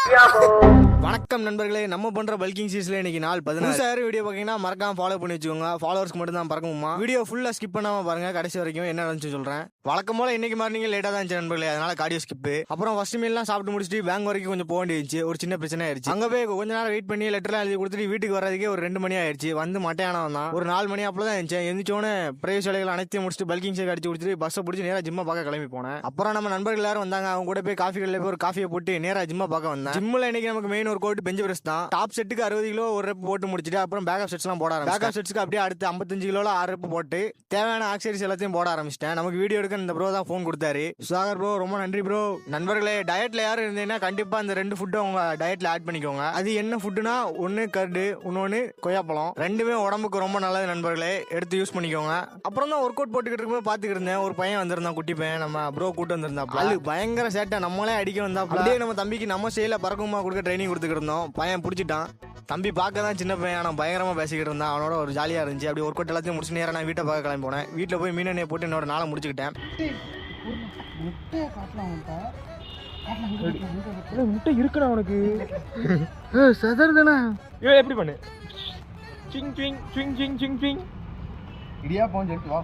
வணக்கம் நண்பர்களே, நம்ம பண்ற பல்கிங் சீஸ்ல இன்னைக்கு நாள் 16 வீடியோ பாத்தீங்கன்னா மறக்காம ஃபாலோ பண்ணி வச்சுக்கோங்க. ஃபாலோவர்ஸ்க்கு மட்டும் தான் பறக்குமா. வீடியோ ஃபுல்லா ஸ்கிப் பண்ணாம பாருங்க, கடைசி வரைக்கும் என்ன நடந்துச்சு சொல்றேன். வழக்கம் போல இன்னைக்கு மார்னிங் லேட்டா தான் இருந்துச்சு நண்பர்களே, அதனால கார்டியோ ஸ்கிப். அப்புறம் ஃபர்ஸ்ட் மீல்லாம் சாப்பிட்டு முடிச்சுட்டு பேங்க் வரைக்கும் கொஞ்சம் போக வேண்டியிருச்சு. ஒரு சின்ன பிரச்சனை ஆயிடுச்சு. அங்க போய் கொஞ்ச நேரம் வெயிட் பண்ணி லெட்டர்லாம் எழுதி கொடுத்துட்டு வீட்டுக்கு வரதுக்கே ஒரு 2 மணி ஆயிடுச்சு. வந்து மட்டையானவன் தான் ஒரு 4 மணி அப்பதான் இருந்துச்சு. எந்திரிச்சோன்னு பிரேஸ் வேலைகள் அனைத்தையும் முடிச்சுட்டு பல்கிங் ஷேக் அடிச்சு குடிச்சிட்டு பஸ்ஸை பிடிச்சி நேரா ஜிம்மா பார்க்க கிளம்பி போனேன். அப்புறம் நம்ம நண்பர்கள் எல்லாரும் வந்தாங்க. அவங்க கூட போய் காஃபி கடையில் போய் ஒரு காஃபியை போட்டு நேரா ஜிம்மா பார்க்க வந்தேன். ஜிம்ல இன்னைக்கு நமக்கு மெயின் ஒரு கோட் பெஞ்ச் பிரஸ் தான். டாப் செட்டுக்கு 60 கிலோ ஒரு ரெப் போட்டு முடிச்சிட்டு அப்புறம் பேக் ஆஃப் செட்ஸ்லாம் போட ஆரம்பிச்சேன். பேக் ஆஃப் செட்ஸ்க்கு அப்படியே அடுத்து 55 கிலோல 6 ரெப் போட்டு தேவையான ஆக்சரிஸ் எல்லாத்தையும் போட ஆரம்பிச்சிட்டேன். நமக்கு வீடியோ எடுக்க இந்த ப்ரோ தான் ஃபோன் கொடுத்தாரு. சுதாகர் ப்ரோ, ரொம்ப நன்றி ப்ரோ. நண்பர்களே, டயட்ல யாரும் இருந்தீங்கன்னா கண்டிப்பா இந்த 2 ஃபுட்டை உங்க டயட்ல ஆட் பண்ணிக்கோங்க. அது என்ன ஃபுட்டுனா, ஒன்னு கர்டு, இன்னொன்னு கொய்யாப்பழம். ரெண்டுமே உடம்புக்கு ரொம்ப நல்லது நண்பர்களே, எடுத்து யூஸ் பண்ணிக்கோங்க. அப்புறம் தான் ஒர்க் அவுட் போட்டுக்கிட்டு இருக்கும்போது பாத்துக்கிட்டு இருந்தேன். ஒரு பையன் வந்திருந்தான், குட்டி பையன். நம்ம ப்ரோ கூட்டு வந்திருந்தாப்ல. அது பயங்கர சேட்டை, நம்மளே அடிக்க வந்தாப்ல. அப்படியே நம்ம தம்பிக்கு நம்ம ஸ்டைல பறக்குமா கொடுக்க ட்ரைனிங் கொடுத்துக்கிட்டு இருந்தோம். பையன் பிடிச்சிட்டான். தம்பி பார்க்க தான் சின்ன பையன், ஆனால் பயங்கரமாக பேசிக்கிட்டு இருந்தான். அவனோட ஒரு ஜாலியாக இருந்துச்சு. அப்படி ஒர்க் அவுட் எல்லாத்தையும் முடிச்சு நேரம் நான் வீட்டை பார்க்க கிளம்பி போனேன். வீட்டில் போய் மீனெண்ணெய் போட்டு என்னோட நாளை முடிச்சுக்கிட்டேன். முட்டை இருக்குடா உனக்கு. சதர் தானே எப்படி பண்ணு. சிங் சிங் சிங் சிங் சிங் சிங். இடியா போன் சொல்லிட்டு வா.